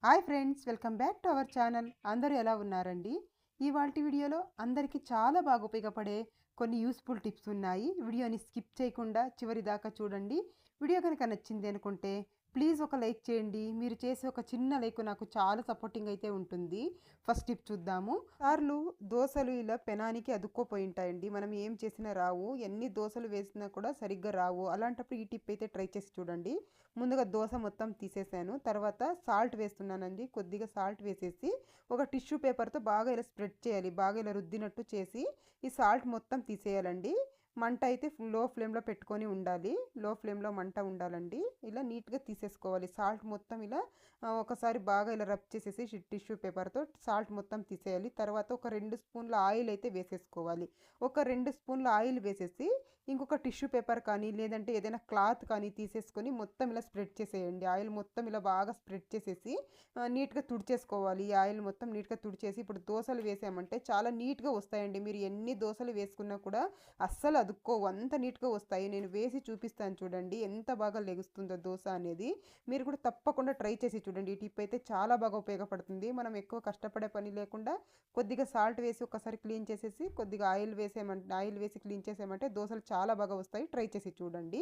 Hi friends, welcome back to our channel. అందరూ ఎలా ఉన్నారండి? ఇవాల్టి వీడియోలో అందరికీ చాలా బాగా ఉపయోగపడే కొన్ని యూస్ఫుల్ టిప్స్ ఉన్నాయి. వీడియోని స్కిప్ చేయకుండా చివరి దాకా చూడండి. వీడియో కనుక నచ్చింది అనుకుంటే ప్లీజ్ ఒక లైక్ చేయండి. మీరు చేసే ఒక చిన్న లైక్ నాకు చాలా సపోర్టింగ్ అయితే ఉంటుంది. ఫస్ట్ టిప్ చూద్దాము. సార్లు దోసలు ఇలా పెనానికి అతుక్కోపోయి ఉంటాయండి. మనం ఏం చేసినా రావు. ఎన్ని దోసలు వేసినా కూడా సరిగ్గా రావు. అలాంటప్పుడు ఈ టిప్ అయితే ట్రై చేసి చూడండి. ముందుగా దోస మొత్తం తీసేసాను. తర్వాత సాల్ట్ వేస్తున్నానండి. కొద్దిగా సాల్ట్ వేసేసి ఒక టిష్యూ పేపర్తో బాగా ఇలా స్ప్రెడ్ చేయాలి. బాగా ఇలా రుద్దినట్టు చేసి ఈ సాల్ట్ మొత్తం తీసేయాలండి. మంట అయితే లో ఫ్లేమ్లో పెట్టుకొని ఉండాలి. లో ఫ్లేమ్లో మంట ఉండాలండి. ఇలా నీట్గా తీసేసుకోవాలి. సాల్ట్ మొత్తం ఇలా ఒకసారి బాగా ఇలా రబ్ చేసేసి టిష్యూ పేపర్తో సాల్ట్ మొత్తం తీసేయాలి. తర్వాత ఒక 2 స్పూన్ల ఆయిల్ అయితే వేసేసుకోవాలి. ఒక 2 స్పూన్ల ఆయిల్ వేసేసి ఇంకొక టిష్యూ పేపర్ కానీ లేదంటే ఏదైనా క్లాత్ కానీ తీసేసుకొని మొత్తం ఇలా స్ప్రెడ్ చేసేయండి. ఆయిల్ మొత్తం ఇలా బాగా స్ప్రెడ్ చేసేసి నీట్గా తుడిచేసుకోవాలి. ఈ ఆయిల్ మొత్తం నీట్గా తుడిచేసి ఇప్పుడు దోశలు వేసామంటే చాలా నీట్గా వస్తాయండి. మీరు ఎన్ని దోశలు వేసుకున్నా కూడా అస్సలు అదుక్కోవు, అంత నీట్గా వస్తాయి. నేను వేసి చూపిస్తాను చూడండి ఎంత బాగా లెగుస్తుందో దోశ అనేది. మీరు కూడా తప్పకుండా ట్రై చేసి చూడండి. ఈ టిప్ అయితే చాలా బాగా ఉపయోగపడుతుంది. మనం ఎక్కువ కష్టపడే పని లేకుండా కొద్దిగా సాల్ట్ వేసి ఒకసారి క్లీన్ చేసేసి కొద్దిగా ఆయిల్ వేసి క్లీన్ చేసామంటే దోశలు చాలా బాగా వస్తాయి. ట్రై చేసి చూడండి.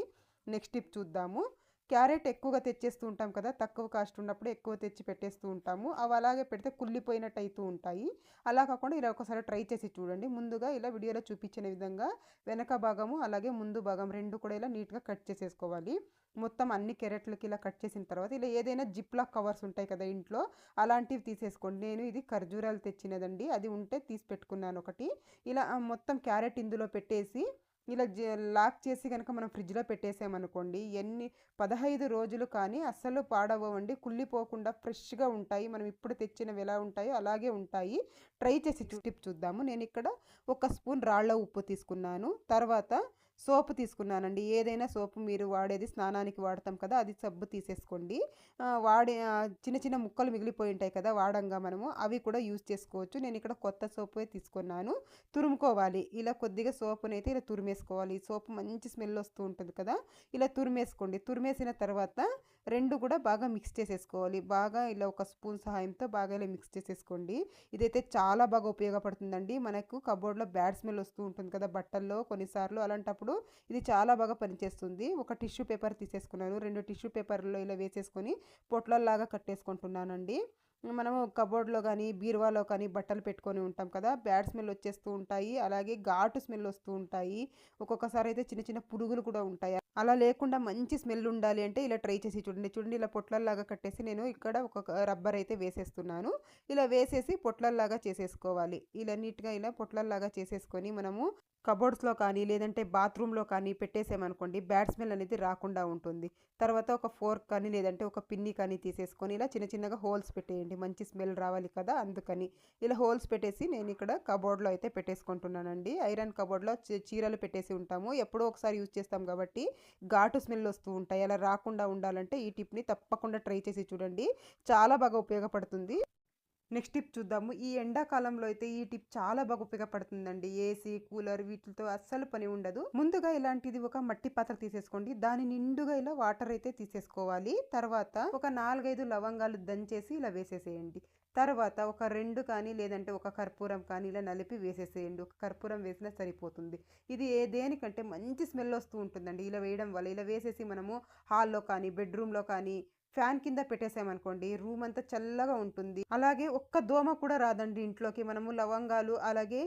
నెక్స్ట్ టిప్ చూద్దాము. క్యారెట్ ఎక్కువగా తెచ్చేస్తూ ఉంటాం కదా, తక్కువ కాస్ట్ ఉన్నప్పుడు ఎక్కువ తెచ్చి పెట్టేస్తూ ఉంటాము. అవి అలాగే పెడితే కుళ్ళిపోయినట్టు అవుతూ ఉంటాయి. అలా కాకుండా ఇలా ఒకసారి ట్రై చేసి చూడండి. ముందుగా ఇలా వీడియోలో చూపించిన విధంగా వెనక భాగము అలాగే ముందు భాగం రెండు కూడా ఇలా నీట్గా కట్ చేసేసుకోవాలి. మొత్తం అన్ని క్యారెట్లకి ఇలా కట్ చేసిన తర్వాత ఇలా ఏదైనా జిప్లాక్ కవర్స్ ఉంటాయి కదా ఇంట్లో, అలాంటివి తీసేసుకోండి. నేను ఇది ఖర్జూరాలు తెచ్చినదండి, అది ఉంటే తీసి పెట్టుకున్నాను ఒకటి. ఇలా మొత్తం క్యారెట్ ఇందులో పెట్టేసి ఇలా లాక్ చేసి కనుక మనం ఫ్రిడ్జ్లో పెట్టేసామనుకోండి, 15 రోజులు కానీ అస్సలు పాడవ్వండి. కుళ్ళిపోకుండా ఫ్రెష్గా ఉంటాయి. మనం ఇప్పుడు తెచ్చినవి ఎలా ఉంటాయో అలాగే ఉంటాయి. ట్రై చేసి టిప్ చూద్దాము. నేను ఇక్కడ 1 స్పూన్ రాళ్ళ ఉప్పు తీసుకున్నాను. తర్వాత సోపు తీసుకున్నానండి. ఏదైనా సోపు మీరు వాడేది స్నానానికి వాడతాం కదా, అది సబ్బు తీసేసుకోండి. చిన్న చిన్న ముక్కలు మిగిలిపోయి ఉంటాయి కదా వాడంగా మనము, అవి కూడా యూజ్ చేసుకోవచ్చు. నేను ఇక్కడ కొత్త సోపే తీసుకున్నాను. తురుముకోవాలి. ఇలా కొద్దిగా సోపునైతే ఇలా తురిమేసుకోవాలి. సోపు మంచి స్మెల్ వస్తూ ఉంటుంది కదా, ఇలా తురిమేసుకోండి. తురిమేసిన తర్వాత రెండు కూడా బాగా మిక్స్ చేసేసుకోవాలి. బాగా ఇలా 1 స్పూన్ సహాయంతో బాగా ఇలా మిక్స్ చేసేసుకోండి. ఇదైతే చాలా బాగా ఉపయోగపడుతుందండి. మనకు కబోర్డ్లో బ్యాడ్ స్మెల్ వస్తూ ఉంటుంది కదా బట్టల్లో కొన్నిసార్లు, అలాంటప్పుడు ఇది చాలా బాగా పనిచేస్తుంది. ఒక టిష్యూ పేపర్ తీసేసుకున్నాను. 2 టిష్యూ పేపర్లో ఇలా వేసేసుకొని పొట్లల్లాగా కట్టేసుకుంటున్నానండి. మనము కబోర్డ్లో కానీ బీరువాలో కానీ బట్టలు పెట్టుకొని ఉంటాం కదా, బ్యాడ్ స్మెల్ వచ్చేస్తూ ఉంటాయి. అలాగే ఘాటు స్మెల్ వస్తూ ఉంటాయి. ఒక్కొక్కసారి అయితే చిన్న చిన్న పురుగులు కూడా ఉంటాయి. అలా లేకుండా మంచి స్మెల్ ఉండాలి అంటే ఇలా ట్రై చేసి చూడండి. చూడండి ఇలా పొట్లల్లాగా కట్టేసి నేను ఇక్కడ ఒక రబ్బర్ అయితే వేసేస్తున్నాను. ఇలా వేసేసి పొట్లల్లాగా చేసేసుకోవాలి. ఇలా నీట్గా ఇలా పొట్లల్లాగా చేసేసుకొని మనము కబోర్డ్స్లో కానీ లేదంటే బాత్రూంలో కానీ పెట్టేసామనుకోండి, బ్యాడ్ స్మెల్ అనేది రాకుండా ఉంటుంది. తర్వాత ఒక ఫోర్క్ కానీ లేదంటే ఒక పిన్ని కానీ తీసేసుకొని ఇలా చిన్న చిన్నగా హోల్స్ పెట్టేయండి. మంచి స్మెల్ రావాలి కదా అందుకని. ఇలా హోల్స్ పెట్టేసి నేను ఇక్కడ కబోర్డ్లో అయితే పెట్టేసుకుంటున్నానండి. ఐరన్ కబోర్డ్లో చీరలు పెట్టేసి ఉంటాము, ఎప్పుడో ఒకసారి యూజ్ చేస్తాం కాబట్టి ఘాటు స్మెల్ వస్తూ ఉంటాయి. అలా రాకుండా ఉండాలంటే ఈ టిప్ని తప్పకుండా ట్రై చేసి చూడండి. చాలా బాగా ఉపయోగపడుతుంది. నెక్స్ట్ టిప్ చూద్దాము. ఈ ఎండాకాలంలో అయితే ఈ టిప్ చాలా బాగా ఉపయోగపడుతుందండి. ఏసీ కూలర్ వీటితో అస్సలు పని ఉండదు. ముందుగా ఇలాంటిది ఒక మట్టి పాత్ర తీసేసుకోండి. దాని నిండుగా ఇలా వాటర్ అయితే తీసేసుకోవాలి. తర్వాత ఒక 4-5 లవంగాలు దంచేసి ఇలా వేసేసేయండి. తర్వాత ఒక 2 కానీ లేదంటే ఒక కర్పూరం కానీ ఇలా నలిపి వేసేసేయండి. ఒక కర్పూరం వేసినా సరిపోతుంది. ఇది దేనికంటే మంచి స్మెల్ వస్తూ ఉంటుందండి ఇలా వేయడం వల్ల. ఇలా వేసేసి మనము హాల్లో కానీ బెడ్రూమ్లో కానీ ఫ్యాన్ కింద పెట్టేసామనుకోండి, రూమ్ అంతా చల్లగా ఉంటుంది. అలాగే ఒక్క దోమ కూడా రాదండి ఇంట్లోకి. మనము లవంగాలు అలాగే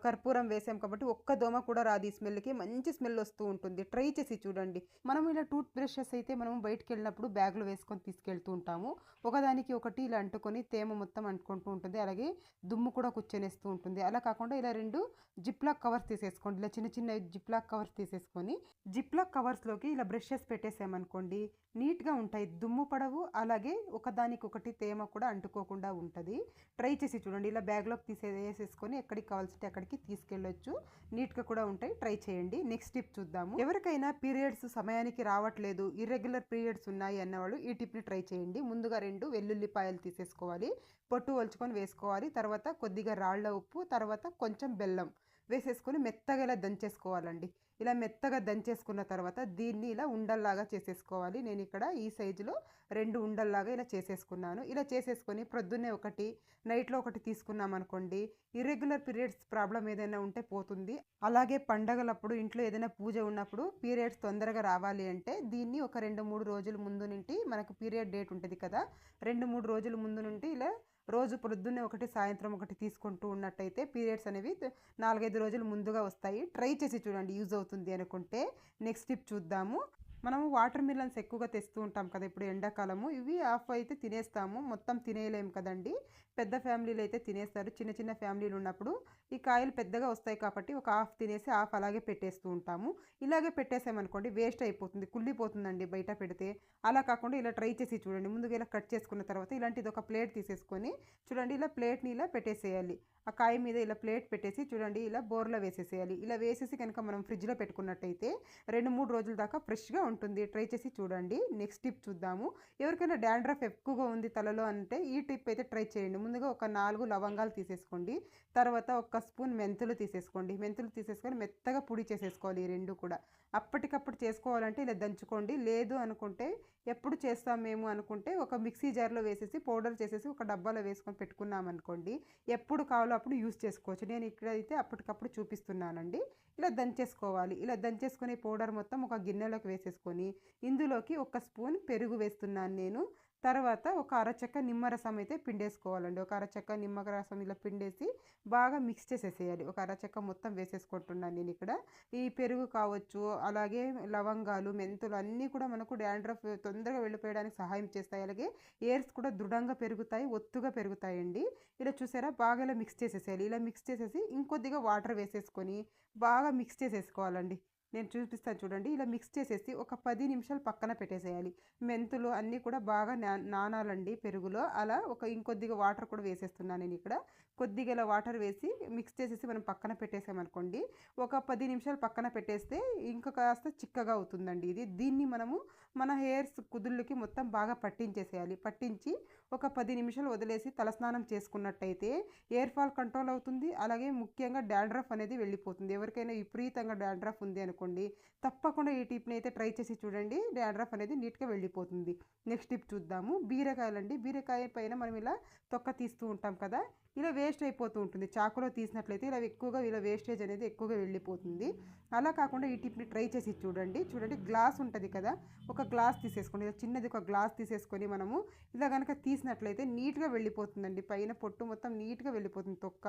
కర్పూరం వేసాం కాబట్టి ఒక్క దోమ కూడా రాదు. ఈ స్మెల్కి మంచి స్మెల్ వస్తూ ఉంటుంది. ట్రై చేసి చూడండి. మనం ఇలా టూత్ బ్రషెస్ అయితే మనం బయటకు వెళ్ళినప్పుడు బ్యాగ్లో వేసుకొని తీసుకెళ్తూ ఉంటాము. ఒకదానికి ఒకటి ఇలా అంటుకొని తేమ మొత్తం అంటుకుంటూ ఉంటుంది. అలాగే దుమ్ము కూడా కూర్చొనేస్తూ ఉంటుంది. అలా కాకుండా ఇలా 2 జిప్లాక్ కవర్స్ తీసేసుకోండి. ఇలా చిన్న చిన్న జిప్లాక్ కవర్స్ తీసేసుకొని జిప్లాక్ కవర్స్లోకి ఇలా బ్రషెస్ పెట్టేసామనుకోండి, నీట్గా ఉంటాయి. దుమ్ము పడవు, అలాగే ఒకదానికొకటి తేమ కూడా అంటుకోకుండా ఉంటుంది. ట్రై చేసి చూడండి. ఇలా బ్యాగ్లోకి వేసేసుకొని ఎక్కడికి కావాల్సింటే అక్కడికి తీసుకెళ్ళొచ్చు. నీట్గా కూడా ఉంటాయి. ట్రై చేయండి. నెక్స్ట్ టిప్ చూద్దాము. ఎవరికైనా పీరియడ్స్ సమయానికి రావట్లేదు, ఇర్రెగ్యులర్ పీరియడ్స్ ఉన్నాయి అన్నవాళ్ళు ఈ టిప్ని ట్రై చేయండి. ముందుగా 2 వెల్లుల్లిపాయలు తీసేసుకోవాలి. పొట్టు ఒలుచుకొని వేసుకోవాలి. తర్వాత కొద్దిగా రాళ్ళ ఉప్పు, తర్వాత కొంచెం బెల్లం వేసేసుకొని మెత్తగా ఇలా దంచేసుకోవాలండి. ఇలా మెత్తగా దంచేసుకున్న తర్వాత దీన్ని ఇలా ఉండల్లాగా చేసేసుకోవాలి. నేను ఇక్కడ ఈ సైజులో 2 ఉండల్లాగా ఇలా చేసేసుకున్నాను. ఇలా చేసేసుకొని ప్రొద్దున్నే ఒకటి, నైట్‌లో ఒకటి తీసుకున్నామనుకోండి, ఇర్రెగ్యులర్ పీరియడ్స్ ప్రాబ్లమ్ ఏదైనా ఉంటే పోతుంది. అలాగే పండగలప్పుడు ఇంట్లో ఏదైనా పూజ ఉన్నప్పుడు పీరియడ్స్ తొందరగా రావాలి అంటే దీన్ని ఒక 2, 3 రోజుల ముందు నుండి మనకు పీరియడ్ డేట్ ఉంటది కదా! 2, 3 రోజుల ముందు నుండి ఇలా రోజు పొద్దున్నే ఒకటి, సాయంత్రం ఒకటి తీసుకుంటూ ఉన్నట్టయితే పీరియడ్స్ అనేవి 4, 5 రోజులు ముందుగా వస్తాయి. ట్రై చేసి చూడండి యూజ్ అవుతుంది అనుకుంటే. నెక్స్ట్ టిప్ చూద్దాము. మనము వాటర్ మిలన్స్ ఎక్కువగా తెస్తూ ఉంటాం కదా! ఇప్పుడు ఎండాకాలము. ఇవి హాఫ్ అయితే తినేస్తాము. మొత్తం తినేయలేము కదండీ! పెద్ద ఫ్యామిలీలు అయితే తినేస్తారు. చిన్న చిన్న ఫ్యామిలీలు ఉన్నప్పుడు ఈ కాయలు పెద్దగా వస్తాయి కాబట్టి ఒక హాఫ్ తినేసి హాఫ్ అలాగే పెట్టేస్తూ ఉంటాము. ఇలాగే పెట్టేసామనుకోండి వేస్ట్ అయిపోతుంది. కుళ్ళిపోతుందండి బయట పెడితే. అలా కాకుండా ఇలా ట్రై చేసి చూడండి. ముందుగా ఇలా కట్ చేసుకున్న తర్వాత ఇలాంటిది ఒక ప్లేట్ తీసేసుకొని చూడండి ఇలా ప్లేట్‌ని ఇలా పెట్టేసేయాలి. ఆ కాయ మీద ఇలా ప్లేట్ పెట్టేసి చూడండి ఇలా బోర్లా వేసేసేయాలి. ఇలా వేసేసి కనుక మనం ఫ్రిడ్జ్‌లో పెట్టుకున్నట్టయితే 2, 3 రోజుల దాకా ఫ్రెష్‌గా ఉంటుంది. ట్రై చేసి చూడండి. నెక్స్ట్ టిప్ చూద్దాము. ఎవరికైనా డాండ్రఫ్ ఎక్కువగా ఉంది తలలో అంటే ఈ టిప్ అయితే ట్రై చేయండి. ముందుగా ఒక 4 లవంగాలు తీసేసుకోండి. తర్వాత ఒక స్పూన్ మెంతులు తీసేసుకోండి. మెంతులు తీసేసుకొని మెత్తగా పొడి చేసేసుకోవాలి ఈ 2 కూడా. అప్పటికప్పుడు చేసుకోవాలంటే ఇలా దంచుకోండి. లేదు అనుకుంటే ఎప్పుడు చేస్తాం మేము అనుకుంటే ఒక మిక్సీ జార్‌లో వేసేసి పౌడర్ చేసేసి ఒక డబ్బాలో వేసుకొని పెట్టుకున్నామనుకోండి, ఎప్పుడు కావాలో అప్పుడు యూజ్ చేసుకోవచ్చు. నేను ఇక్కడైతే అప్పటికప్పుడు చూపిస్తున్నానండి. ఇలా దంచేసుకోవాలి. ఇలా దంచేసుకొని పౌడర్ మొత్తం ఒక గిన్నెలోకి వేసేసుకొని ఇందులోకి ఒక స్పూన్ పెరుగు వేస్తున్నాను నేను. తర్వాత ఒక అరచెక్క నిమ్మరసం అయితే పిండేసుకోవాలండి. ఒక అరచెక్క నిమ్మరసం ఇలా పిండేసి బాగా మిక్స్ చేసేసేయాలి. ఒక అరచెక్క మొత్తం వేసేసుకుంటున్నాను నేనిక్కడ. ఈ పెరుగు కావచ్చు, అలాగే లవంగాలు, మెంతులు అన్నీ కూడా మనకు డాండ్రఫ్ తొందరగా వెళ్ళిపోయడానికి సహాయం చేస్తాయి. అలాగే హెయిర్స్ కూడా దృఢంగా పెరుగుతాయి, ఒత్తుగా పెరుగుతాయండి. ఇలా చూసారా బాగా ఇలా మిక్స్ చేసేసేయాలి. ఇలా మిక్స్ చేసేసి ఇంకొద్దిగా వాటర్ వేసేసుకొని బాగా మిక్స్ చేసేసుకోవాలండి. నేను చూపిస్తాను చూడండి. ఇలా మిక్స్ చేసేసి ఒక 10 నిమిషాలు పక్కన పెట్టేసేయాలి. మెంతులు అన్నీ కూడా బాగా నానాలండి పెరుగులో. అలా ఒక ఇంకొద్దిగా వాటర్ కూడా వేసేస్తున్నాను నేనిక్కడ. కొద్దిగా ఇలా వాటర్ వేసి మిక్స్ చేసేసి మనం పక్కన పెట్టేసామనుకోండి, ఒక 10 నిమిషాలు పక్కన పెట్టేస్తే ఇంకా కాస్త చిక్కగా అవుతుందండి ఇది. దీన్ని మనము మన హెయిర్స్ కుదుళ్ళకి మొత్తం బాగా పట్టించేసేయాలి. పట్టించి ఒక 10 నిమిషాలు వదిలేసి తలస్నానం చేసుకున్నట్టయితే హెయిర్ ఫాల్ కంట్రోల్ అవుతుంది. అలాగే ముఖ్యంగా డాండ్రఫ్ అనేది వెళ్ళిపోతుంది. ఎవరికైనా విపరీతంగా డాండ్రఫ్ ఉంది అనుకోండి, తప్పకుండా ఈ టిప్‌ని అయితే ట్రై చేసి చూడండి. డాండ్రఫ్ అనేది నీట్‌గా వెళ్ళిపోతుంది. నెక్స్ట్ టిప్ చూద్దాము. బీరకాయలండి. బీరకాయ పైన మనం ఇలా తొక్క తీస్తూ ఉంటాం కదా! ఇలా వేస్ట్ అయిపోతూ ఉంటుంది. చాకులో తీసినట్లయితే ఇలా ఎక్కువగా ఇలా వేస్టేజ్ అనేది ఎక్కువగా వెళ్ళిపోతుంది. అలా కాకుండా ఈ టిప్‌ని ట్రై చేసి చూడండి. చూడండి గ్లాస్ ఉంటది కదా! ఒక గ్లాస్ తీసేసుకోండి. ఇలా చిన్నది ఒక గ్లాస్ తీసేసుకొని మనము ఇలా గనక తీసినట్లయితే నీట్‌గా వెళ్ళిపోతుందండి. పైన పొట్టు మొత్తం నీట్‌గా వెళ్ళిపోతుంది తొక్క.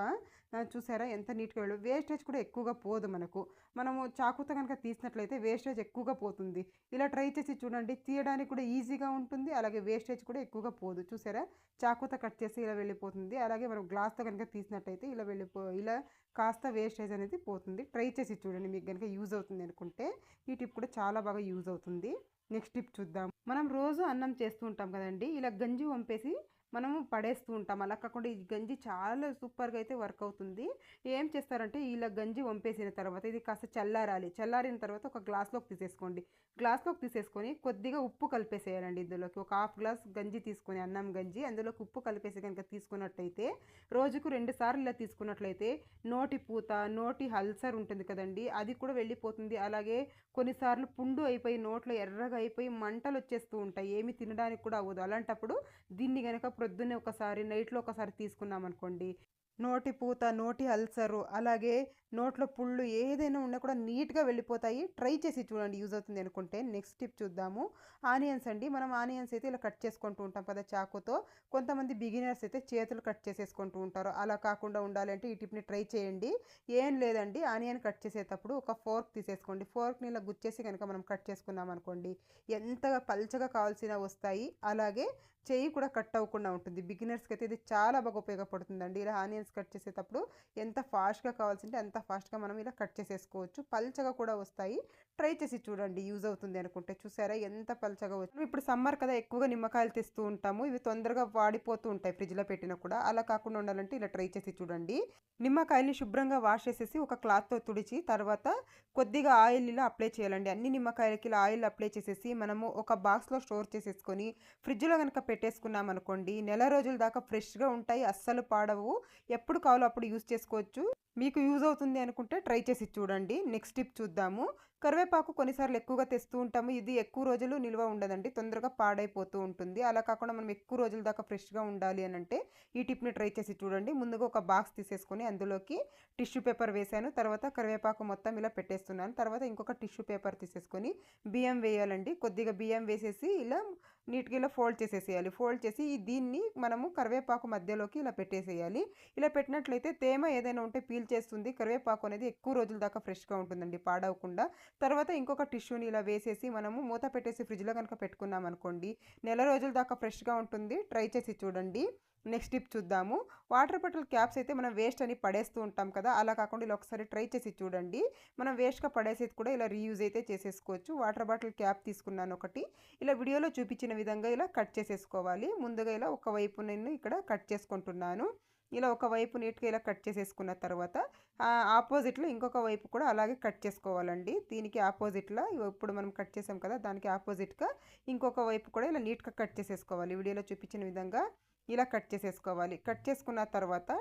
చూసారా ఎంత నీట్‌గా వేస్టేజ్ కూడా ఎక్కువగా పోదు మనకు. మనము చాకుతో గనక తీసినట్లయితే వేస్టేజ్ ఎక్కువగా పోతుంది. ఇలా ట్రై చేసి చూడండి. తీయడానికి కూడా ఈజీగా ఉంటుంది. అలాగే వేస్టేజ్ కూడా ఎక్కువగా పోదు. చూసారా? చాకుతో కట్ చేసి ఇలా వెళ్ళిపోతుంది. అలాగే మనం గ్లాస్‌తో గనక తీసినట్టయితే ఇలా కాస్త వేస్టేజ్ అనేది పోతుంది. ట్రై చేసి చూడండి. మీకు గనక యూజ్ అవుతుంది అనుకుంటే ఈ టిప్ కూడా చాలా బాగా యూజ్ అవుతుంది. నెక్స్ట్ టిప్ చూద్దాం. మనం రోజు అన్నం చేస్తూ ఉంటాం కదండీ! ఇలా గంజి వంపేసి మనము పడేస్తూ ఉంటాం. అలా కాకుండా ఈ గంజి చాలా సూపర్‌గా అయితే వర్క్ అవుతుంది. ఏం చేస్తారంటే ఇలా గంజి వంపేసిన తర్వాత ఇది కాస్త చల్లారాలి. చల్లారిన తర్వాత ఒక గ్లాస్‌లోకి తీసేసుకోండి. గ్లాస్‌లోకి తీసేసుకొని కొద్దిగా ఉప్పు కలిపేసేయాలండి ఇందులోకి. ఒక హాఫ్ గ్లాస్ గంజి తీసుకొని అన్నం గంజి అందులోకి ఉప్పు కలిపేసి గనుక తీసుకున్నట్టయితే రోజుకు 2 సార్లు ఇలా తీసుకున్నట్లయితే నోటి పూత, నోటి అల్సర్ ఉంటుంది కదండీ! అది కూడా వెళ్ళిపోతుంది. అలాగే కొన్నిసార్లు పుండు అయిపోయి నోట్లో ఎర్రగా అయిపోయి మంటలొచ్చేస్తూ ఉంటాయి. ఏమి తినడానికి కూడా అవ్వదు. అలాంటప్పుడు దీన్ని గనక ప్రొద్దున్నే ఒకసారి, నైట్‌లో ఒకసారి తీసుకున్నామనుకోండి, నోటి పూత, నోటి అల్సరు, అలాగే నోట్లో పుళ్ళు ఏదైనా ఉన్నా కూడా నీట్‌గా వెళ్ళిపోతాయి. ట్రై చేసి చూడండి యూజ్ అవుతుంది అనుకుంటే. నెక్స్ట్ టిప్ చూద్దాము. ఆనియన్స్ అండి. మనం ఆనియన్స్ అయితే ఇలా కట్ చేసుకుంటూ ఉంటాం కదా చాకుతో. కొంతమంది బిగినర్స్ అయితే చేతులు కట్ చేసేసుకుంటూ ఉంటారు. అలా కాకుండా ఉండాలంటే ఈ టిప్‌ని ట్రై చేయండి. ఏం లేదండి ఆనియన్ కట్ చేసేటప్పుడు ఒక ఫోర్క్ తీసేసుకోండి. ఫోర్క్‌ని ఇలా గుచ్చేసి గనక మనం కట్ చేసుకున్నామనుకోండి, ఎంతగా పల్చగా కావాల్సినవి వస్తాయి. అలాగే చెయ్యి కూడా కట్ అవ్వకుండా ఉంటుంది. బిగినర్స్‌కి అయితే ఇది చాలా బాగా ఉపయోగపడుతుందండి. ఇలా ఆనియన్స్ కట్ చేసేటప్పుడు ఎంత ఫాస్ట్‌గా కావాల్సింటే అంత ఫాస్ట్‌గా మనం ఇలా కట్ చేసేసుకోవచ్చు. పల్చగా కూడా వస్తాయి. ట్రై చేసి చూడండి, యూజ్ అవుతుంది అనుకుంటే. చూసారా ఎంత పలచగా వచ్చిందో. ఇప్పుడు సమ్మర్ కదా, ఎక్కువగా నిమ్మకాయలు తెస్తూ ఉంటాము. ఇవి తొందరగా వాడిపోతూ ఉంటాయి ఫ్రిడ్జ్లో పెట్టినా కూడా. అలా కాకుండా ఉండాలంటే ఇలా ట్రై చేసి చూడండి. నిమ్మకాయల్ని శుభ్రంగా వాష్ చేసేసి ఒక క్లాత్తో తుడిచి తర్వాత కొద్దిగా ఆయిల్ ఇలా అప్లై చేయాలండి. అన్ని నిమ్మకాయలకి ఇలా ఆయిల్ అప్లై చేసేసి మనము ఒక బాక్స్లో స్టోర్ చేసేసుకొని ఫ్రిడ్జ్లో కనుక పెట్టేసుకున్నాం అనుకోండి, నెల రోజుల దాకా ఫ్రెష్గా ఉంటాయి, అస్సలు పాడవు. ఎప్పుడు కావాలో అప్పుడు యూజ్ చేసుకోవచ్చు. మీకు యూజ్ అవుతుంది అనుకుంటే ట్రై చేసి చూడండి. నెక్స్ట్ టిప్ చూద్దాము. కరివేపాకు కొన్నిసార్లు ఎక్కువగా తెస్తూ ఉంటాము. ఇది ఎక్కువ రోజులు నిల్వ ఉండదండి, తొందరగా పాడైపోతూ ఉంటుంది. అలా కాకుండా మనం ఎక్కువ రోజుల దాకా ఫ్రెష్గా ఉండాలి అని అంటే ఈ టిప్ని ట్రై చేసి చూడండి. ముందుగా ఒక బాక్స్ తీసేసుకొని అందులోకి టిష్యూ పేపర్ వేసాను. తర్వాత కరివేపాకు మొత్తం ఇలా పెట్టేస్తున్నాను. తర్వాత ఇంకొక టిష్యూ పేపర్ తీసేసుకొని బియ్యం వేయాలండి. కొద్దిగా బియ్యం వేసేసి ఇలా నీట్గా ఇలా ఫోల్డ్ చేసేసేయాలి. ఫోల్డ్ చేసి దీన్ని మనము కరివేపాకు మధ్యలోకి ఇలా పెట్టేసేయాలి. ఇలా పెట్టినట్లయితే తేమ ఏదైనా ఉంటే పీల్ చేస్తుంది. కరివేపాకు అనేది ఎక్కువ రోజుల దాకా ఫ్రెష్గా ఉంటుందండి, పాడవకుండా. తర్వాత ఇంకొక టిష్యూని ఇలా వేసేసి మనము మూత పెట్టేసి ఫ్రిడ్జ్లో కనుక పెట్టుకున్నాం అనుకోండి, నెల రోజుల దాకా ఫ్రెష్గా ఉంటుంది. ట్రై చేసి చూడండి. నెక్స్ట్ టిప్ చూద్దాము. వాటర్ బాటిల్ క్యాప్స్ అయితే మనం వేస్ట్ అని పడేస్తూ ఉంటాం కదా, అలా కాకుండా ఇలా ఒకసారి ట్రై చేసి చూడండి. మనం వేస్ట్గా పడేసేది కూడా ఇలా రీయూజ్ అయితే చేసేసుకోవచ్చు. వాటర్ బాటిల్ క్యాప్ తీసుకున్నాను ఒకటి. ఇలా వీడియోలో చూపించిన విధంగా ఇలా కట్ చేసేసుకోవాలి. ముందుగా ఇలా ఒకవైపు నేను ఇక్కడ కట్ చేసుకుంటున్నాను. ఇలా ఒకవైపు నీట్గా ఇలా కట్ చేసేసుకున్న తర్వాత ఆపోజిట్లో ఇంకొక వైపు కూడా అలాగే కట్ చేసుకోవాలండి. దీనికి ఆపోజిట్లో ఇప్పుడు మనం కట్ చేసాం కదా, దానికి ఆపోజిట్గా ఇంకొక వైపు కూడా ఇలా నీట్గా కట్ చేసేసుకోవాలి. వీడియోలో చూపించిన విధంగా ఇలా కట్ చేసేసుకోవాలి. కట్ చేసుకున్న తర్వాత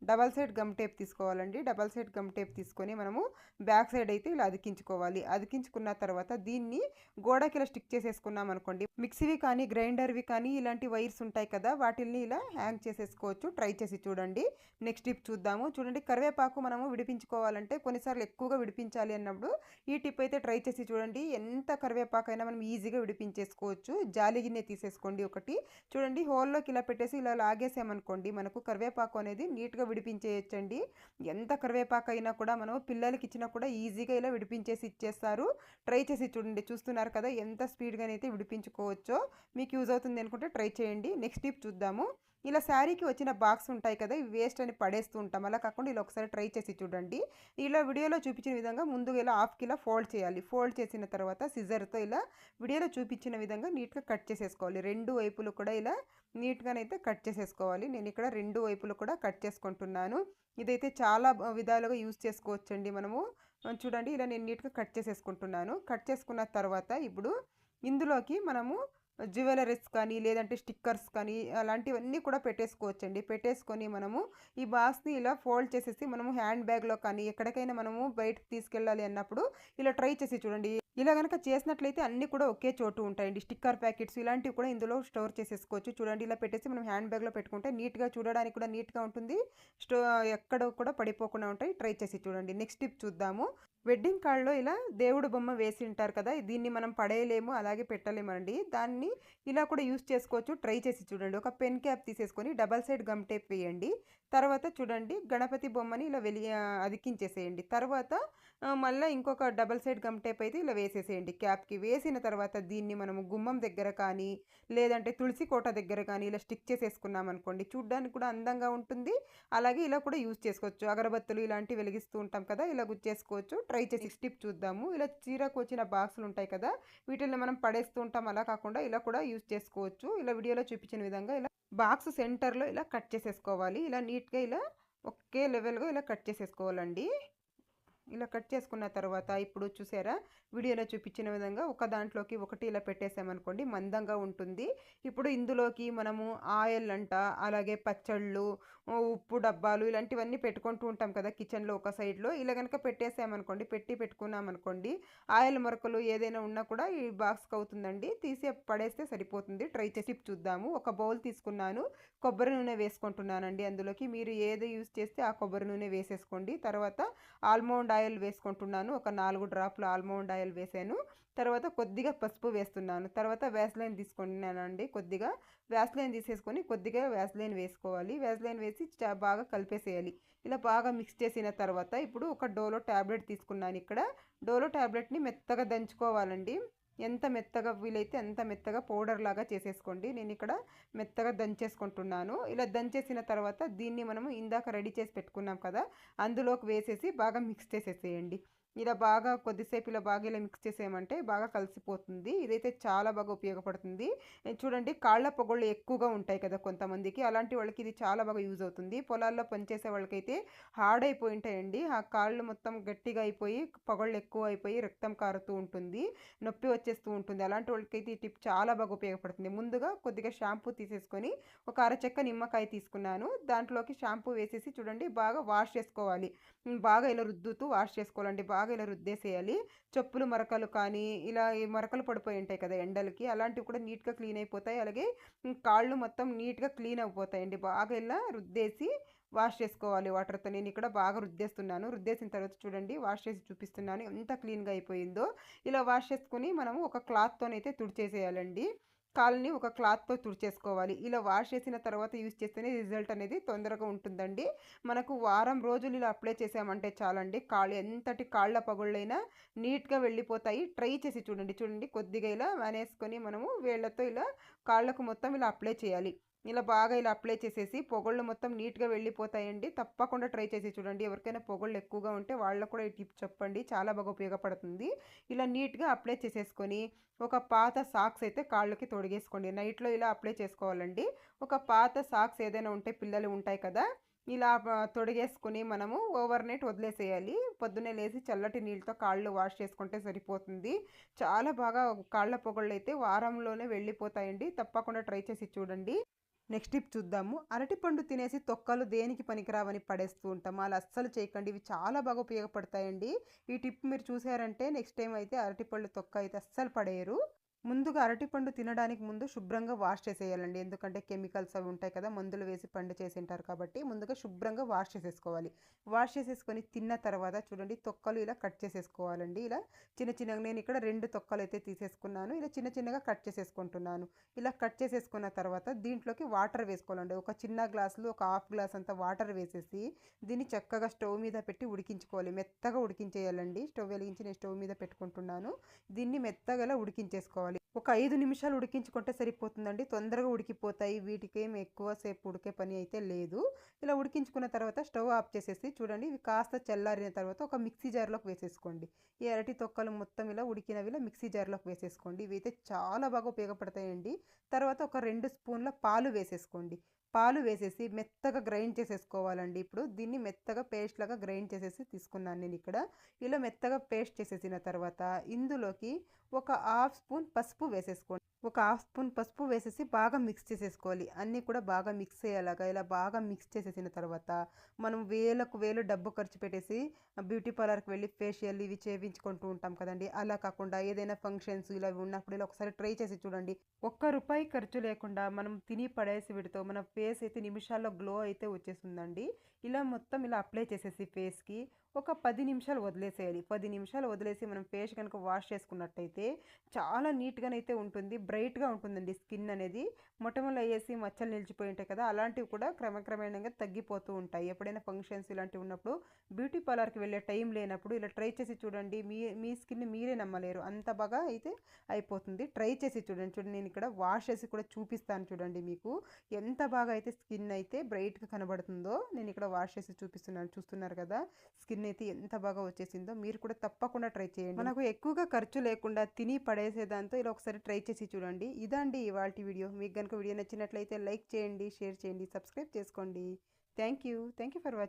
డబల్ సైడ్ గమ్ టేప్ తీసుకోవాలండి. డబల్ సైడ్ గమ్ టేప్ తీసుకొని మనము బ్యాక్ సైడ్ అయితే ఇలా అతికించుకోవాలి. అతికించుకున్న తర్వాత దీన్ని గోడకి ఇలా స్టిక్ చేసేసుకున్నాం అనుకోండి, మిక్సీవి కానీ గ్రైండర్వి కానీ ఇలాంటి వైర్స్ ఉంటాయి కదా, వాటిల్ని ఇలా హ్యాంగ్ చేసేసుకోవచ్చు. ట్రై చేసి చూడండి. నెక్స్ట్ టిప్ చూద్దాము. చూడండి, కరివేపాకు మనము విడిపించుకోవాలంటే కొన్నిసార్లు ఎక్కువగా విడిపించాలి అన్నప్పుడు ఈ టిప్ అయితే ట్రై చేసి చూడండి. ఎంత కరివేపాకైనా మనం ఈజీగా విడిపించేసుకోవచ్చు. జాలి గిన్నె తీసేసుకోండి ఒకటి. చూడండి, హోల్లోకి ఇలా పెట్టేసి ఇలా లాగేసామనుకోండి, మనకు కరివేపాకు అనేది నీట్గా విడిపించేయచ్చండి. ఎంత కరివేపాకు అయినా కూడా మనం పిల్లలకి ఇచ్చినా కూడా ఈజీగా ఇలా విడిపించేసి ఇచ్చేస్తారు. ట్రై చేసి చూడండి. చూస్తున్నారు కదా ఎంత స్పీడ్గానైతే విడిపించుకోవచ్చో. మీకు యూజ్ అవుతుంది అనుకుంటే ట్రై చేయండి. నెక్స్ట్ టిప్ చూద్దాము. ఇలా శారీకి వచ్చిన బాక్స్ ఉంటాయి కదా, ఇవి వేస్ట్ అని పడేస్తూ ఉంటాం. అలా కాకుండా ఇలా ఒకసారి ట్రై చేసి చూడండి. ఇలా వీడియోలో చూపించిన విధంగా ముందుగా ఇలా హాఫ్కి ఇలా ఫోల్డ్ చేయాలి. ఫోల్డ్ చేసిన తర్వాత సిజర్తో ఇలా వీడియోలో చూపించిన విధంగా నీట్గా కట్ చేసేసుకోవాలి. రెండు వైపులు కూడా ఇలా నీట్గానైతే కట్ చేసేసుకోవాలి. నేను ఇక్కడ రెండు వైపులు కూడా కట్ చేసుకుంటున్నాను. ఇదైతే చాలా విధాలుగా యూజ్ చేసుకోవచ్చండి మనము. చూడండి, ఇలా నేను నీట్గా కట్ చేసేసుకుంటున్నాను. కట్ చేసుకున్న తర్వాత ఇప్పుడు ఇందులోకి మనము జ్యువెలరీస్ కానీ లేదంటే స్టిక్కర్స్ కానీ అలాంటివన్నీ కూడా పెట్టేసుకోవచ్చండి. పెట్టేసుకొని మనము ఈ బాక్స్ని ఇలా ఫోల్డ్ చేసేసి మనము హ్యాండ్ బ్యాగ్లో కానీ ఎక్కడికైనా మనము బయటకు తీసుకెళ్ళాలి అన్నప్పుడు ఇలా ట్రై చేసి చూడండి. ఇలా కనుక చేసినట్లయితే అన్నీ కూడా ఒకే చోటు ఉంటాయండి. స్టిక్కర్ ప్యాకెట్స్ ఇలాంటివి కూడా ఇందులో స్టోర్ చేసేసుకోవచ్చు. చూడండి, ఇలా పెట్టేసి మనం హ్యాండ్ బ్యాగ్లో పెట్టుకుంటే నీట్గా, చూడడానికి కూడా నీట్గా ఉంటుంది. ఎక్కడ కూడా పడిపోకుండా ఉంటాయి. ట్రై చేసి చూడండి. నెక్స్ట్ టిప్ చూద్దాము. వెడ్డింగ్ కార్డ్లో ఇలా దేవుడు బొమ్మ వేసి ఉంటారు కదా, దీన్ని మనం పడేయలేము, అలాగే పెట్టలేమండి. దాన్ని ఇలా కూడా యూజ్ చేసుకోవచ్చు. ట్రై చేసి చూడండి. ఒక పెన్ క్యాప్ తీసేసుకొని డబల్ సైడ్ గమ్ టేప్ వేయండి. తర్వాత చూడండి, గణపతి బొమ్మని ఇలా అతికించేసేయండి. తర్వాత మళ్ళీ ఇంకొక డబల్ సైడ్ గమ్ టేప్ అయితే ఇలా వేసేసేయండి క్యాప్కి. వేసిన తర్వాత దీన్ని మనము గుమ్మం దగ్గర కానీ లేదంటే తులసి కోట దగ్గర కానీ ఇలా స్టిక్ చేసేసుకున్నాం అనుకోండి, చూడ్డానికి కూడా అందంగా ఉంటుంది. అలాగే ఇలా కూడా యూజ్ చేసుకోవచ్చు. అగరబత్తులు ఇలాంటివి వెలిగిస్తూ ఉంటాం కదా, ఇలా గుచ్చేసుకోవచ్చు. ట్రై చేసి టిప్ చూద్దాము. ఇలా చీరకు వచ్చిన బాక్సులు ఉంటాయి కదా, వీటిని మనం పడేస్తూ ఉంటాం. అలా కాకుండా ఇలా కూడా యూజ్ చేసుకోవచ్చు. ఇలా వీడియోలో చూపించిన విధంగా ఇలా బాక్స్ సెంటర్లో ఇలా కట్ చేసేసుకోవాలి. ఇలా నీట్గా ఇలా ఒకే లెవెల్గా ఇలా కట్ చేసేసుకోవాలండి. ఇలా కట్ చేసుకున్న తర్వాత ఇప్పుడు చూసారా, వీడియోలో చూపించిన విధంగా ఒక దాంట్లోకి ఒకటి ఇలా పెట్టేసామనుకోండి, మందంగా ఉంటుంది. ఇప్పుడు ఇందులోకి మనము ఆయిల్ అంట, అలాగే పచ్చళ్ళు, ఉప్పు డబ్బాలు ఇలాంటివన్నీ పెట్టుకుంటూ ఉంటాం కదా కిచెన్లో ఒక సైడ్లో. ఇలా కనుక పెట్టేసామనుకోండి, పెట్టుకున్నామనుకోండి, ఆయిల్ మరకలు ఏదైనా ఉన్నా కూడా ఈ బాక్స్కి అవుతుందండి. తీసి పడేస్తే సరిపోతుంది. ట్రై చేసి చూద్దాము. ఒక బౌల్ తీసుకున్నాను, కొబ్బరి నూనె వేసుకుంటున్నానండి. అందులోకి మీరు ఏది యూజ్ చేస్తే ఆ కొబ్బరి నూనె వేసేసుకోండి. తర్వాత ఆల్మండ్ ఆయిల్ వేసుకుంటున్నాను. ఒక 4 డ్రాప్లు ఆల్మండ్ ఆయిల్ వేసాను. తర్వాత కొద్దిగా పసుపు వేస్తున్నాను. తర్వాత వ్యాస్లైన్ తీసుకున్నానండి. కొద్దిగా వ్యాస్లైన్ తీసేసుకొని కొద్దిగా వ్యాస్లైన్ వేసుకోవాలి. వ్యాస్లైన్ వేసి బాగా కలిపేసేయాలి. ఇలా బాగా మిక్స్ చేసిన తర్వాత ఇప్పుడు ఒక డోలో ట్యాబ్లెట్ తీసుకున్నాను. ఇక్కడ డోలో ట్యాబ్లెట్ని మెత్తగా దంచుకోవాలండి. ఎంత మెత్తగా వీలైతే అంత మెత్తగా పౌడర్ లాగా చేసేసుకోండి. నేను ఇక్కడ మెత్తగా దంచేసుకుంటున్నాను. ఇలా దంచేసిన తర్వాత దీన్ని మనము ఇందాక రెడీ చేసి పెట్టుకున్నాం కదా, అందులోకి వేసేసి బాగా మిక్స్ చేసేసేయండి. ఇలా బాగా కొద్దిసేపు ఇలా మిక్స్ చేసేయమంటే బాగా కలిసిపోతుంది. ఇదైతే చాలా బాగా ఉపయోగపడుతుంది. చూడండి కాళ్ళ పొగళ్ళు ఎక్కువగా ఉంటాయి కదా కొంతమందికి. అలాంటి వాళ్ళకి ఇది చాలా బాగా యూజ్ అవుతుంది. పొలాల్లో పనిచేసే వాళ్ళకైతే హార్డ్ అయిపోయి ఉంటాయండి. ఆ కాళ్ళు మొత్తం గట్టిగా అయిపోయి, పొగళ్ళు ఎక్కువ అయిపోయి రక్తం కారుతూ ఉంటుంది. నొప్పి వచ్చేస్తూ ఉంటుంది. అలాంటి వాళ్ళకైతే ఈ టిప్ చాలా బాగా ఉపయోగపడుతుంది. ముందుగా కొద్దిగా షాంపూ తీసేసుకొని ఒక అరచెక్క నిమ్మకాయ తీసుకున్నాను. దాంట్లోకి షాంపూ వేసేసి చూడండి బాగా వాష్ చేసుకోవాలి. బాగా ఇలా రుద్దుతూ వాష్ చేసుకోవాలండి. బాగా ఇలా రుద్దేసేయాలి. చెప్పులు మరకలు కానీ ఇలా ఈ మరకలు పడిపోయి ఉంటాయి కదా ఎండలకి, అలాంటివి కూడా నీట్గా క్లీన్ అయిపోతాయి. అలాగే కాళ్ళు మొత్తం నీట్గా క్లీన్ అయిపోతాయండి. బాగా ఇలా రుద్దేసి వాష్ చేసుకోవాలి వాటర్తో. నేను ఇక్కడ బాగా రుద్దేస్తున్నాను. రుద్దేసిన తర్వాత చూడండి వాష్ చేసి చూపిస్తున్నాను ఎంత క్లీన్గా అయిపోయిందో. ఇలా వాష్ చేసుకుని మనము ఒక క్లాత్తోనైతే తుడిచేసేయాలండి. కాళ్ళని ఒక క్లాత్తో తుడిచేసుకోవాలి. ఇలా వాష్ చేసిన తర్వాత యూజ్ చేస్తేనే రిజల్ట్ అనేది తొందరగా ఉంటుందండి. మనకు వారం రోజులు ఇలా అప్లై చేసామంటే చాలండి, కాళ్ళు ఎంతటి కాళ్ళ పగుళ్ళైనా నీట్గా వెళ్ళిపోతాయి. ట్రై చేసి చూడండి. చూడండి కొద్దిగా ఇలా అనేసుకొని మనము వేళ్ళతో ఇలా కాళ్ళకు మొత్తం ఇలా అప్లై చేయాలి. ఇలా బాగా ఇలా అప్లై చేసేసి పొగళ్ళు మొత్తం నీట్గా వెళ్ళిపోతాయండి. తప్పకుండా ట్రై చేసి చూడండి. ఎవరికైనా పొగళ్ళు ఎక్కువగా ఉంటే వాళ్ళకు కూడా ఈ టిప్ చెప్పండి, చాలా బాగా ఉపయోగపడుతుంది. ఇలా నీట్గా అప్లై చేసేసుకొని ఒక పాత సాక్స్ అయితే కాళ్ళకి తొడిగేసుకోండి. నైట్లో ఇలా అప్లై చేసుకోవాలండి. ఒక పాత సాక్స్ ఏదైనా ఉంటే పిల్లలు ఉంటాయి కదా, ఇలా తొడిగేసుకుని మనము ఓవర్ నైట్ వదిలేసేయాలి. పొద్దున్నే లేసి చల్లటి నీళ్ళతో కాళ్ళు వాష్ చేసుకుంటే సరిపోతుంది. చాలా బాగా కాళ్ళ పొగళ్ళు అయితే వారంలోనే వెళ్ళిపోతాయండి. తప్పకుండా ట్రై చేసి చూడండి. నెక్స్ట్ టిప్ చూద్దాము. అరటిపండు తినేసి తొక్కలు దేనికి పనికిరావని పడేస్తూ ఉంటాము. అలా అస్సలు చేయకండి. ఇవి చాలా బాగా ఉపయోగపడతాయండి. ఈ టిప్ మీరు చూసారంటే నెక్స్ట్ టైం అయితే అరటిపళ్ళు తొక్క అయితే అస్సలు పడేయరు. ముందుగా అరటిపండు తినడానికి ముందు శుభ్రంగా వాష్ చేసేయాలండి. ఎందుకంటే కెమికల్స్ అవి ఉంటాయి కదా, మందులు వేసి పండు చేసి ఉంటారు కాబట్టి ముందుగా శుభ్రంగా వాష్ చేసేసుకోవాలి. వాష్ చేసేసుకొని తిన్న తర్వాత చూడండి తొక్కలు ఇలా కట్ చేసేసుకోవాలండి. ఇలా చిన్న చిన్నగా నేను ఇక్కడ 2 తొక్కలు అయితే తీసేసుకున్నాను. ఇలా చిన్న చిన్నగా కట్ చేసేసుకుంటున్నాను. ఇలా కట్ చేసేసుకున్న తర్వాత దీంట్లోకి వాటర్ వేసుకోవాలండి. ఒక చిన్న గ్లాసులో ఒక హాఫ్ గ్లాస్ అంత వాటర్ వేసేసి దీన్ని చక్కగా స్టవ్ మీద పెట్టి ఉడికించుకోవాలి. మెత్తగా ఉడికించేయాలండి. స్టవ్ వెలిగించి నేను స్టవ్ మీద పెట్టుకుంటున్నాను. దీన్ని మెత్తగా ఇలా ఉడికించేసుకోవాలి. ఒక 5 నిమిషాలు ఉడికించుకుంటే సరిపోతుందండి. తొందరగా ఉడికిపోతాయి. వీటికేం ఎక్కువసేపు ఉడికే పని అయితే లేదు. ఇలా ఉడికించుకున్న తర్వాత స్టవ్ ఆఫ్ చేసేసి చూడండి ఇవి కాస్త చల్లారిన తర్వాత ఒక మిక్సీ జార్లోకి వేసేసుకోండి. ఈ అరటి తొక్కలు మొత్తం ఇలా ఉడికినవి ఇలా మిక్సీ జార్లోకి వేసేసుకోండి. ఇవి అయితే చాలా బాగా ఉపయోగపడతాయండి. తర్వాత ఒక 2 స్పూన్ల పాలు వేసేసుకోండి. పాలు వేసేసి మెత్తగా గ్రైండ్ చేసేసుకోవాలండి. ఇప్పుడు దీన్ని మెత్తగా పేస్ట్ లాగా గ్రైండ్ చేసేసి తీసుకున్నాను నేను ఇక్కడ. ఇలా మెత్తగా పేస్ట్ చేసేసిన తర్వాత ఇందులోకి ఒక హాఫ్ స్పూన్ పసుపు వేసేసుకోండి. ఒక హాఫ్ స్పూన్ పసుపు వేసేసి బాగా మిక్స్ చేసేసుకోవాలి. అన్నీ కూడా బాగా మిక్స్ అయ్యేలాగా ఇలా బాగా మిక్స్ చేసేసిన తర్వాత మనం వేలకు వేలు డబ్బు ఖర్చు పెట్టేసి బ్యూటీ పార్లర్కి వెళ్ళి ఫేషియల్ ఇవి చేయించుకుంటూ ఉంటాం కదండి. అలా కాకుండా ఏదైనా ఫంక్షన్స్ ఇలా ఉన్నప్పుడు ఇలా ఒకసారి ట్రై చేసి చూడండి. ₹1 ఖర్చు లేకుండా మనం తిని పడేసి వీటితో మన ఫేస్ అయితే నిమిషాల్లో గ్లో అయితే వచ్చేస్తుందండి. ఇలా మొత్తం ఇలా అప్లై చేసేసి ఫేస్కి ఒక 10 నిమిషాలు వదిలేసేయాలి. 10 నిమిషాలు వదిలేసి మనం ఫేస్ కనుక వాష్ చేసుకున్నట్టయితే చాలా నీట్గానైతే ఉంటుంది. బ్రైట్గా ఉంటుందండి స్కిన్ అనేది. మొటిమలు అయ్యేసి మచ్చలు నిలిచిపోయి ఉంటాయి కదా, అలాంటివి కూడా క్రమక్రమేణంగా తగ్గిపోతూ ఉంటాయి. ఎప్పుడైనా ఫంక్షన్స్ ఇలాంటివి ఉన్నప్పుడు బ్యూటీ పార్లర్కి వెళ్ళే టైం లేనప్పుడు ఇలా ట్రై చేసి చూడండి. మీ స్కిన్ మీరే నమ్మలేరు, అంత బాగా అయితే అయిపోతుంది. ట్రై చేసి చూడండి. చూడండి నేను ఇక్కడ వాష్ చేసి కూడా చూపిస్తాను చూడండి. మీకు ఎంత బాగా అయితే స్కిన్ అయితే బ్రైట్గా కనబడుతుందో నేను ఇక్కడ వాష్ చేసి చూపిస్తున్నాను. చూస్తున్నారు కదా స్కిన్ అయితే ఎంత బాగా వచ్చేసిందో. మీరు కూడా తప్పకుండా ట్రై చేయండి. మనకు ఎక్కువగా ఖర్చు లేకుండా తిని పడేసేదాంతో ఇలా ఒకసారి ట్రై చేసి చూడండి. ఇదండి ఇవాల్టి వీడియో. మీకు కనుక వీడియో నచ్చినట్లయితే లైక్ చేయండి, షేర్ చేయండి, సబ్స్క్రైబ్ చేసుకోండి. Thank you for watching.